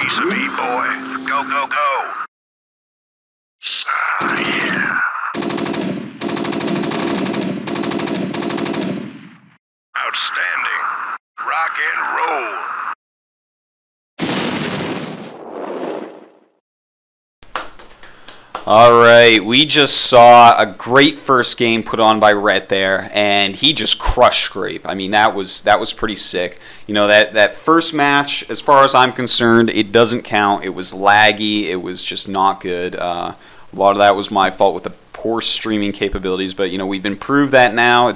piece of me, boy. Go, go, go. Yeah. Outstanding. Rock and roll. Alright, we just saw a great first game put on by Rhett there, and he just crushed Grape. I mean, that was pretty sick. You know, that first match, as far as I'm concerned, it doesn't count. It was laggy. It was just not good. A lot of that was my fault with the poor streaming capabilities, but, you know, we've improved that now. I'm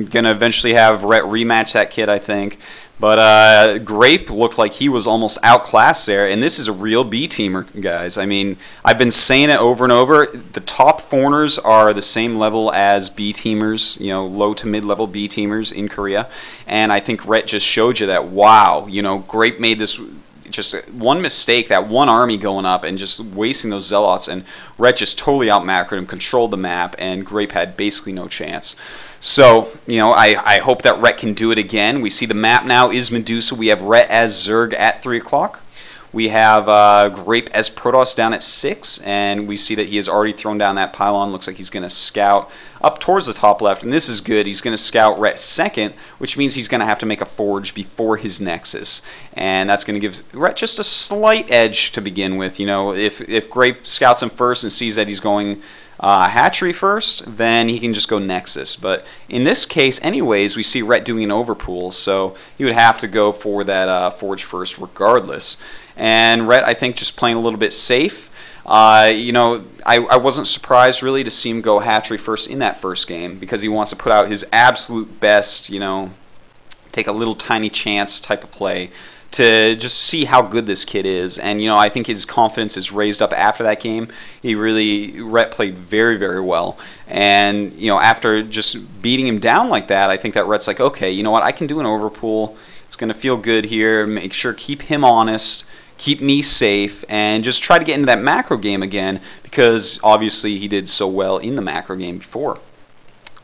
gonna eventually have Rhett rematch that kid, I think. But Grape looked like he was almost outclassed there, and this is a real B-teamer, guys. I mean, I've been saying it over and over. The top foreigners are the same level as B-teamers, you know, low to mid-level B-teamers in Korea. And I think Rhett just showed you that, wow, you know, Grape made this just one mistake, that one army going up and just wasting those zealots, and Rhett just totally outmacroed him, controlled the map, and Grape had basically no chance. So, you know, I hope that Rhett can do it again. We see the map now is Medusa. We have Rhett as Zerg at 3 o'clock. We have Grape as Protoss down at 6, and we see that he has already thrown down that pylon. Looks like he's going to scout up towards the top left, and this is good. He's going to scout Rhett second, which means he's going to have to make a forge before his Nexus, and that's going to give Rhett just a slight edge to begin with. You know, if Grape scouts him first and sees that he's going hatchery first, then he can just go Nexus. But in this case, anyways, we see Rhett doing an overpool, so he would have to go for that forge first regardless. And Rhett, I think, just playing a little bit safe. You know, I wasn't surprised really to see him go hatchery first in that first game, because he wants to put out his absolute best, you know, take a little tiny chance type of play to just see how good this kid is. And, you know, I think his confidence is raised up after that game. Rhett played very, very well. And, you know, after just beating him down like that, I think that Rhett's like, okay, you know what, I can do an overpool. It's going to feel good here. Make sure, keep him honest, keep me safe, and just try to get into that macro game again, because obviously he did so well in the macro game before.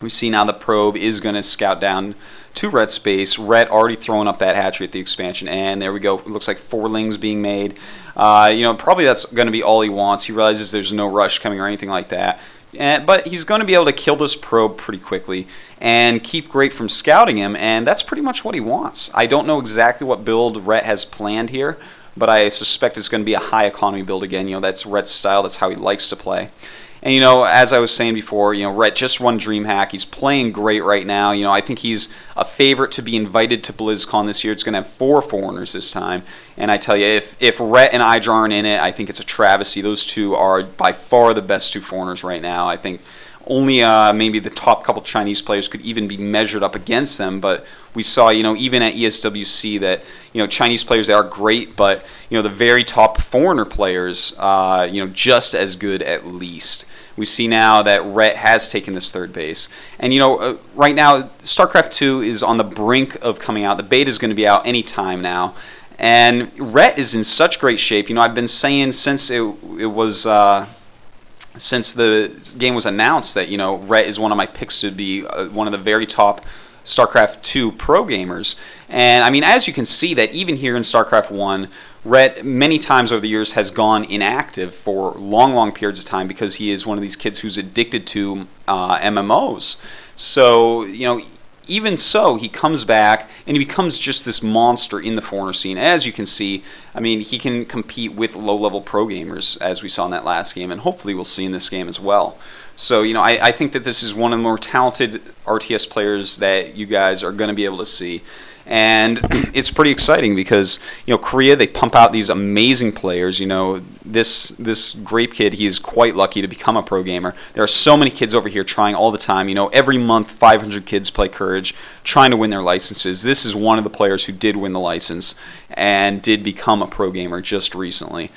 We see now the probe is going to scout down to Rhett's space. Rhett already throwing up that hatchery at the expansion, and there we go. It looks like 4 lings being made. You know, probably that's going to be all he wants. He realizes there's no rush coming or anything like that. But he's going to be able to kill this probe pretty quickly and keep Grape from scouting him, and that's pretty much what he wants. I don't know exactly what build Rhett has planned here, but I suspect it's going to be a high economy build again. You know, that's Rhett's style. That's how he likes to play. And, you know, as I was saying before, you know, Rhett just won DreamHack. He's playing great right now. You know, I think he's a favorite to be invited to BlizzCon this year. It's going to have 4 foreigners this time. And I tell you, if Rhett and Idra aren't in it, I think it's a travesty. Those two are by far the best 2 foreigners right now. I think only maybe the top couple Chinese players could even be measured up against them. But we saw, you know, even at ESWC that, you know, Chinese players, they are great, but, you know, the very top foreigner players, you know, just as good at least. We see now that Rhett has taken this 3rd base. And, you know, right now, StarCraft 2 is on the brink of coming out. The beta is going to be out any time now. And Rhett is in such great shape. You know, I've been saying since since the game was announced that, you know, Rhett is one of my picks to be one of the very top StarCraft 2 pro gamers. And, I mean, as you can see that even here in StarCraft 1, Rhett many times over the years has gone inactive for long periods of time because he is one of these kids who's addicted to MMOs. So, you know, even so, he comes back and he becomes just this monster in the foreigner scene. As you can see, I mean, he can compete with low-level pro gamers, as we saw in that last game, and hopefully we'll see in this game as well. So, you know, I think that this is one of the more talented RTS players that you guys are going to be able to see. And it's pretty exciting because, you know, Korea, they pump out these amazing players. You know, this Grape kid, he is quite lucky to become a pro gamer. There are so many kids over here trying all the time. You know, every month 500 kids play Courage trying to win their licenses. This is one of the players who did win the license and did become a pro gamer just recently.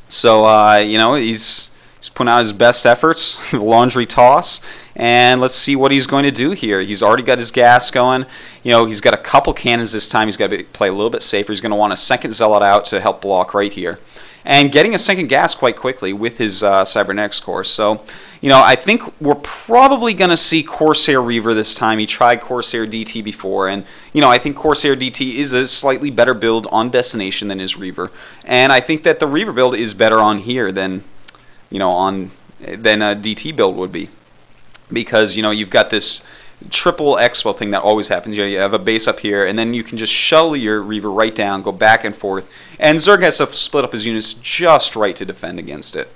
So, you know, he's putting out his best efforts, the laundry toss, and let's see what he's going to do here. He's already got his gas going. You know, he's got a couple cannons this time. He's got to play a little bit safer. He's going to want a second zealot out to help block right here. and getting a second gas quite quickly with his Cybernetics core. So, I think we're probably going to see Corsair Reaver this time. He tried Corsair DT before, and, I think Corsair DT is a slightly better build on Destination than his Reaver. And I think that the Reaver build is better on here than, than a DT build would be. Because, you've got this triple expo thing that always happens. You have a base up here, and then you can just shuttle your Reaver right down, go back and forth, and Zerg has to split up his units just right to defend against it.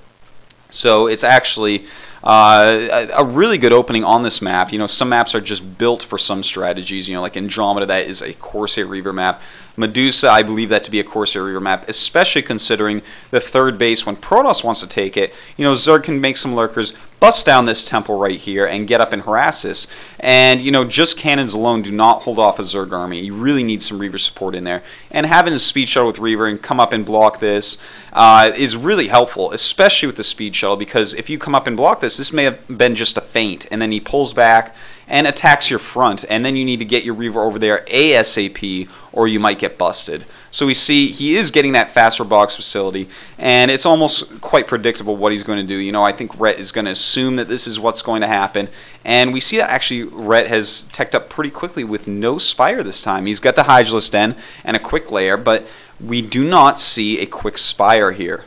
So it's actually a really good opening on this map. Some maps are just built for some strategies. Like Andromeda, that is a Corsair Reaver map. Medusa, I believe that to be a Corsair Reaver map, especially considering the third base when Protoss wants to take it. Zerg can make some lurkers, bust down this temple right here, and get up and harass this. And, just cannons alone do not hold off a Zerg army. You really need some Reaver support in there. And having a speed shuttle with Reaver and come up and block this is really helpful, especially with the speed shuttle, because if you come up and block this may have been just a feint, and then he pulls back and attacks your front, and then you need to get your Reaver over there ASAP, or you might get busted. So we see he is getting that faster box facility, and it's almost quite predictable what he's going to do. I think Rhett is going to assume that this is what's going to happen, and we see that actually Rhett has teched up pretty quickly with no Spire this time. He's got the Hydralisk Den and a quick layer, but we do not see a quick Spire here.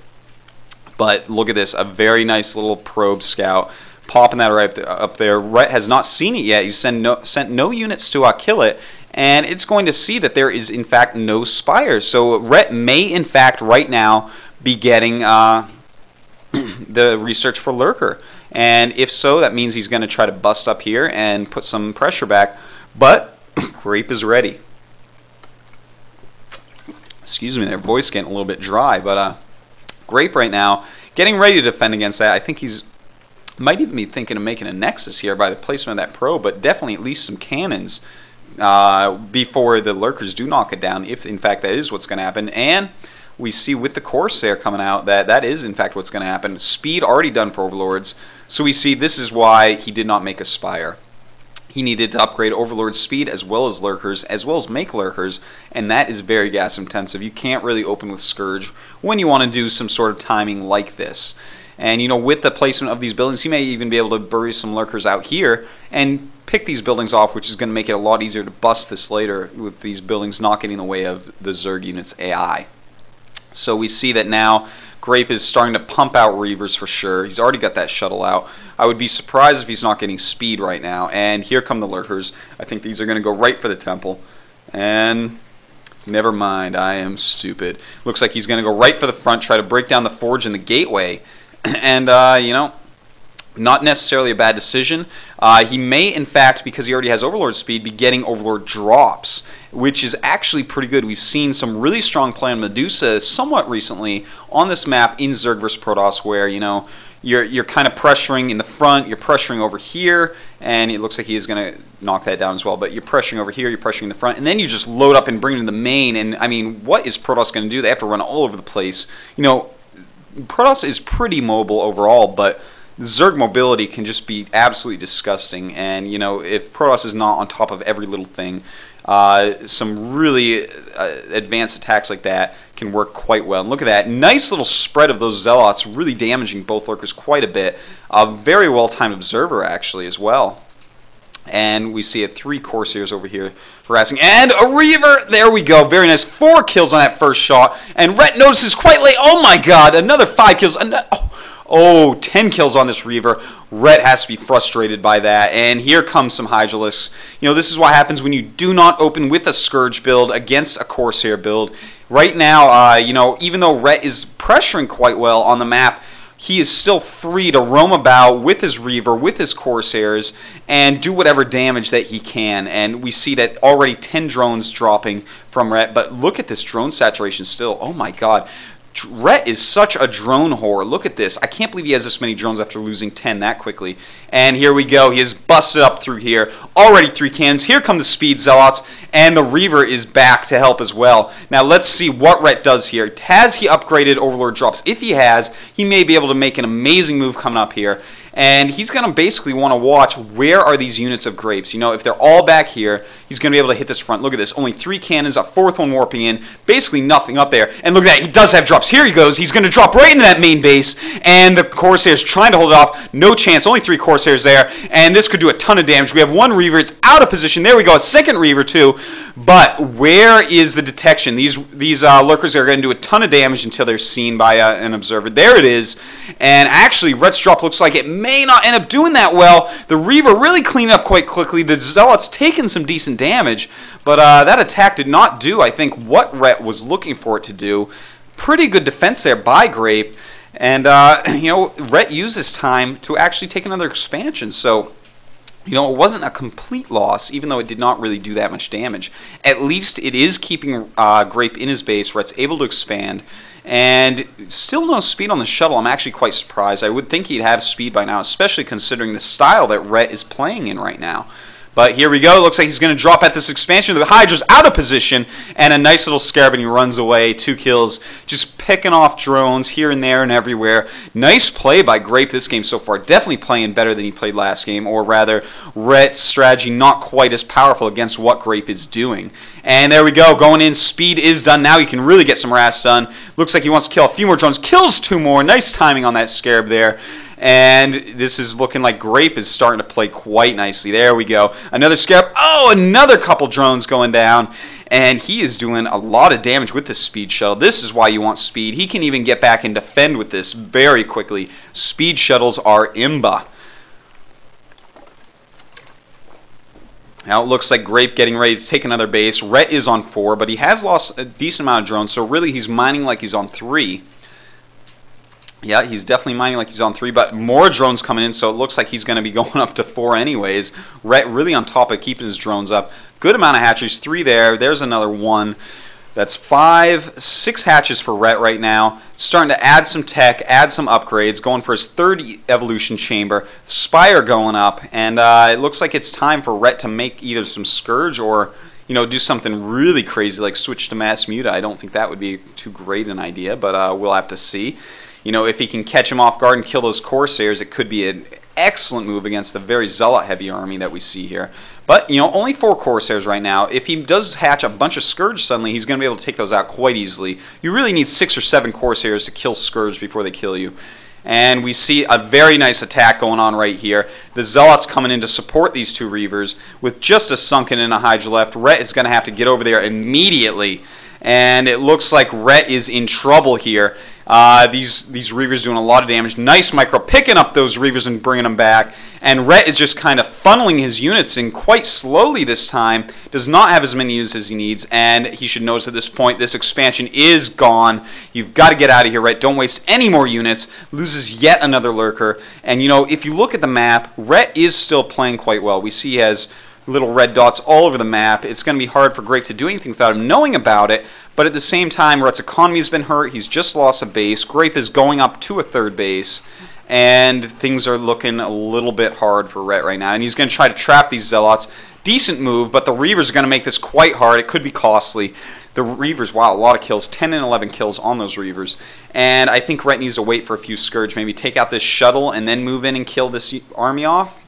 But look at this, a very nice little probe scout. Popping that right up there. Rhett has not seen it yet. He's sent no units to kill it, and it's going to see that there is, in fact, no Spires. So Rhett may, in fact, right now be getting the research for Lurker. And if so, that means he's going to try to bust up here and put some pressure back. But Grape is ready. Excuse me, their voice getting a little bit dry. But Grape right now getting ready to defend against that. I think he's might even be thinking of making a Nexus here by the placement of that probe, but definitely at least some cannons before the lurkers do knock it down, if in fact that is what's going to happen. And we see with the Corsair coming out that is in fact what's going to happen. Speed already done for Overlords, so we see this is why he did not make a Spire. He needed to upgrade Overlord's speed as well as lurkers, as well as make lurkers, and that is very gas intensive. You can't really open with Scourge when you want to do some sort of timing like this. And with the placement of these buildings, he may even be able to bury some lurkers out here and pick these buildings off, which is going to make it a lot easier to bust this later with these buildings not getting in the way of the Zerg unit's AI. So we see that now Grape is starting to pump out Reavers for sure. He's already got that shuttle out. I would be surprised if he's not getting speed right now. And here come the lurkers. I think these are going to go right for the temple. And never mind, I am stupid. Looks like he's going to go right for the front, try to break down the forge and the gateway. And, not necessarily a bad decision. He may, in fact, because he already has Overlord speed, be getting Overlord drops, which is actually pretty good. We've seen some really strong play on Medusa somewhat recently on this map in Zerg vs. Protoss, where, you're kind of pressuring in the front, you're pressuring over here, and it looks like he is going to knock that down as well, but you're pressuring over here, you're pressuring the front, and then you just load up and bring it to the main, and, I mean, what is Protoss going to do? They have to run all over the place. Protoss is pretty mobile overall, but Zerg mobility can just be absolutely disgusting. And, if Protoss is not on top of every little thing, some really advanced attacks like that can work quite well. And look at that. Nice little spread of those Zealots, really damaging both lurkers quite a bit. A very well-timed Observer, actually, as well. And we see 3 Corsairs over here harassing. And a Reaver! There we go. Very nice. 4 kills on that first shot. And Rhett notices quite late. Oh my god. Another 5 kills. 10 kills on this Reaver. Rhett has to be frustrated by that. And here comes some Hydralisks. This is what happens when you do not open with a Scourge build against a Corsair build. Right now, even though Rhett is pressuring quite well on the map, he is still free to roam about with his Reaver, with his Corsairs, and do whatever damage that he can. And we see that already 10 drones dropping from Rhett. But look at this drone saturation still. Oh my god. Rhett is such a drone whore. Look at this. I can't believe he has this many drones after losing 10 that quickly. And here we go. He is busted up through here. Already 3 cannons. Here come the Speed Zealots. And the Reaver is back to help as well. Now let's see what Rhett does here. Has he upgraded Overlord drops? If he has, he may be able to make an amazing move coming up here. And he's going to basically want to watch where are these units of Grapes. You know, if they're all back here, he's going to be able to hit this front. Look at this. Only 3 cannons, a 4th one warping in. Basically nothing up there. And look at that. He does have drops. Here he goes. He's going to drop right into that main base. And the Corsairs trying to hold it off. No chance. Only 3 Corsairs there. And this could do a ton of damage. We have 1 Reaver. It's out of position. There we go. A 2nd Reaver too. But where is the detection? These lurkers are going to do a ton of damage until they're seen by an observer. There it is. And actually, Rhett's drop looks like it may not end up doing that well. The Reaver really cleaned up quite quickly. The Zealot's taken some decent damage, but that attack did not do, I think, what Rhett was looking for it to do. Pretty good defense there by Grape. And, you know, Rhett used his time to actually take another expansion. So, you know, it wasn't a complete loss, even though it did not really do that much damage. At least it is keeping Grape in his base. Rhett's able to expand. And still no speed on the shuttle. I'm actually quite surprised. I would think he'd have speed by now, especially considering the style that Rhett is playing in right now. But here we go. It looks like he's going to drop at this expansion. The Hydra's out of position, and a nice little scarab, and he runs away. 2 kills, just picking off drones here and there and everywhere. Nice play by Grape this game so far. Definitely playing better than he played last game, or rather, Rhett's strategy not quite as powerful against what Grape is doing. And there we go. Going in. Speed is done. Now he can really get some rats done. Looks like he wants to kill a few more drones. Kills 2 more. Nice timing on that scarab there. And this is looking like Grape is starting to play quite nicely. There we go. Another scarab. Oh, another couple drones going down. And he is doing a lot of damage with this speed shuttle. This is why you want speed. He can even get back and defend with this very quickly. Speed shuttles are imba. Now it looks like Grape getting ready to take another base. Rhett is on 4, but he has lost a decent amount of drones, so really he's mining like he's on 3. Yeah, he's definitely mining like he's on 3, but more drones coming in, so it looks like he's going to be going up to 4 anyways. Rhett really on top of keeping his drones up. Good amount of hatcheries, 3 there. There's another 1. That's 5, 6 hatches for Rhett right now. Starting to add some tech, add some upgrades, going for his 3rd evolution chamber. Spire going up, and it looks like it's time for Rhett to make either some Scourge or, you know, do something really crazy like switch to Mass Muta. I don't think that would be too great an idea, but we'll have to see. You know, if he can catch him off guard and kill those Corsairs, it could be an excellent move against the very Zealot-heavy army that we see here. But, you know, only 4 Corsairs right now. If he does hatch a bunch of Scourge suddenly, he's going to be able to take those out quite easily. You really need 6 or 7 Corsairs to kill Scourge before they kill you. And we see a very nice attack going on right here. The Zealots coming in to support these 2 Reavers. With just a Sunken and a Hydra left, Rhett is going to have to get over there immediately. And it looks like Rhett is in trouble here. These Reavers doing a lot of damage. Nice micro, picking up those Reavers and bringing them back. And Rhett is just kind of funneling his units in quite slowly this time. Does not have as many units as he needs. And he should notice at this point, this expansion is gone. You've got to get out of here, Rhett. Don't waste any more units. Loses yet another lurker. And, you know, if you look at the map, Rhett is still playing quite well. We see he has little red dots all over the map. It's going to be hard for Grape to do anything without him knowing about it. But at the same time, Rhett's economy has been hurt. He's just lost a base. Grape is going up to a 3rd base. And things are looking a little bit hard for Rhett right now. And he's going to try to trap these Zealots. Decent move, but the Reavers are going to make this quite hard. It could be costly. The Reavers, wow, a lot of kills. 10 and 11 kills on those Reavers. And I think Rhett needs to wait for a few Scourge. Maybe take out this shuttle and then move in and kill this army off.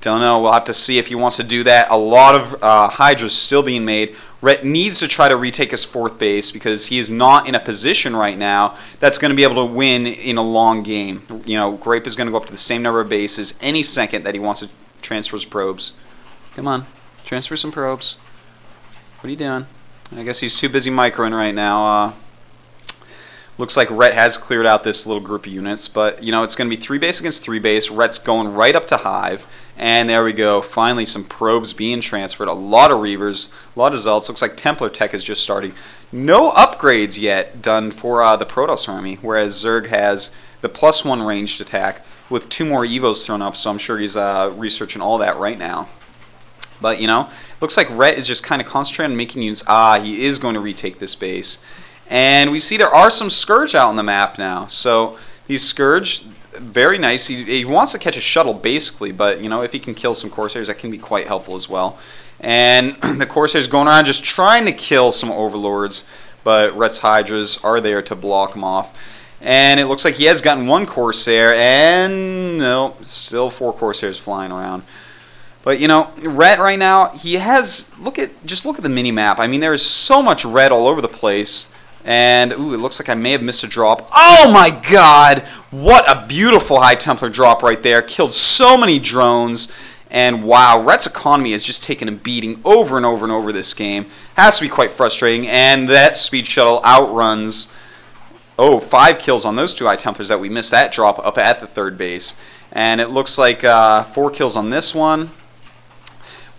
Don't know. We'll have to see if he wants to do that. A lot of Hydras still being made. Rhett needs to try to retake his 4th base because he is not in a position right now that's going to be able to win in a long game. You know, Grape is going to go up to the same number of bases any second that he wants to transfer his probes. Come on. Transfer some probes. What are you doing? I guess he's too busy microing right now. Looks like Rhett has cleared out this little group of units, but, you know, it's going to be 3 base against 3 base. Rhett's going right up to Hive. And there we go. Finally, some probes being transferred. A lot of Reavers, a lot of Zealots. Looks like Templar tech is just starting. No upgrades yet done for the Protoss army, whereas Zerg has the +1 ranged attack with 2 more Evos thrown up, so I'm sure he's researching all that right now. But, you know, looks like Rhett is just kind of concentrating on making units. He is going to retake this base. And we see there are some Scourge out on the map now. So these Scourge, very nice. He wants to catch a shuttle basically, but you know, if he can kill some Corsairs, that can be quite helpful as well. And the Corsairs going around just trying to kill some Overlords, but Rhett's Hydras are there to block them off. And it looks like he has gotten 1 Corsair, and no, still 4 Corsairs flying around. But, you know, Rhett right now, he has, just look at the mini-map. I mean, there is so much red all over the place. And, ooh, it looks like I may have missed a drop. Oh, my God! What a beautiful High Templar drop right there. Killed so many drones. And, wow, Rhett's economy has just taken a beating over and over and over this game. Has to be quite frustrating. And that Speed Shuttle outruns... Oh, 5 kills on those 2 High Templars that we missed that drop up at the 3rd base. And it looks like 4 kills on this one.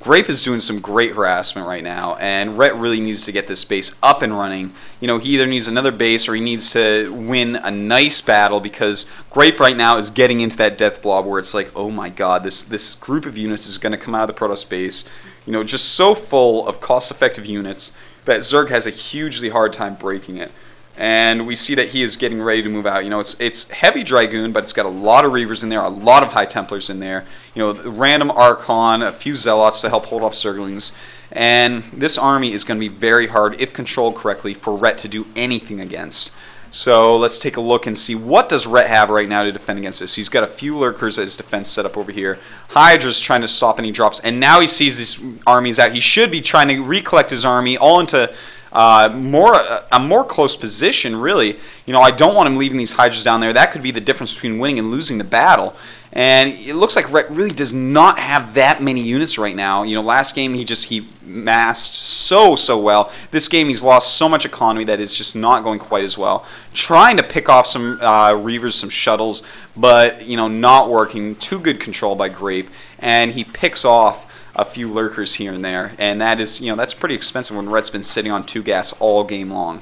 Grape is doing some great harassment right now, and Rhett really needs to get this base up and running. You know, he either needs another base or he needs to win a nice battle, because Grape right now is getting into that death blob where it's like, oh my god, this group of units is going to come out of the Protoss base, you know, just so full of cost-effective units that Zerg has a hugely hard time breaking it. And we see that he is getting ready to move out. You know, it's heavy Dragoon, but it's got a lot of Reavers in there, a lot of High Templars in there. You know, random Archon, a few Zealots to help hold off Zerglings. And this army is going to be very hard, if controlled correctly, for Rhett to do anything against. So let's take a look and see what does Rhett have right now to defend against this. He's got a few Lurkers as defense set up over here. Hydra's trying to stop any drops, and now he sees these armies out. He should be trying to recollect his army all into... a more close position, really. You know, I don't want him leaving these Hydras down there. That could be the difference between winning and losing the battle. And it looks like Rhett really does not have that many units right now. You know, last game he massed so well. This game he's lost so much economy that it's just not going quite as well. Trying to pick off some Reavers, some shuttles, but, you know, not working. Too good control by Grape. And he picks off a few Lurkers here and there, and that is, you know, that's pretty expensive when Rhett's been sitting on 2 gas all game long.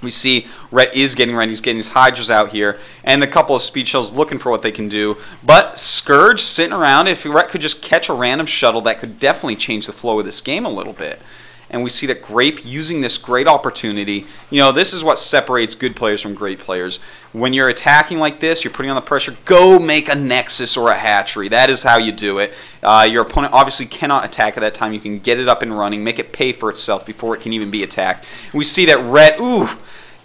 We see Rhett is getting ready. He's getting his Hydras out here, and a couple of Speed Shells looking for what they can do. But Scourge sitting around. If Rhett could just catch a random shuttle, that could definitely change the flow of this game a little bit. And we see that Grape using this great opportunity. You know, this is what separates good players from great players. When you're attacking like this, you're putting on the pressure, go make a Nexus or a Hatchery. That is how you do it. Your opponent obviously cannot attack at that time. You can get it up and running, make it pay for itself before it can even be attacked. And we see that Rhett, ooh,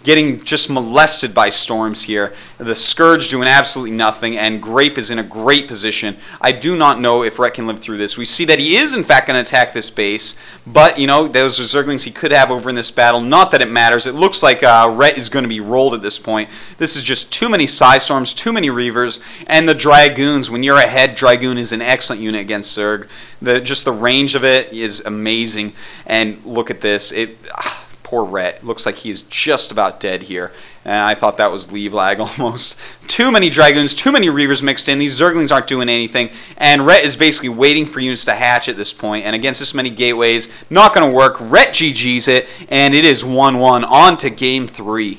getting just molested by storms here. The Scourge doing absolutely nothing, and Grape is in a great position. I do not know if Rhett can live through this. We see that he is, in fact, going to attack this base, but, you know, those are Zerglings he could have over in this battle. Not that it matters. It looks like Rhett is going to be rolled at this point. This is just too many Psystorms, too many Reavers, and the Dragoons. When you're ahead, Dragoon is an excellent unit against Zerg. Just the range of it is amazing, and look at this. Poor Rhett. Looks like he is just about dead here. And I thought that was leave lag almost. Too many Dragoons, too many Reavers mixed in. These Zerglings aren't doing anything. And Rhett is basically waiting for units to hatch at this point. And against this many gateways, not going to work. Rhett GG's it. And it is 1-1 on to game 3.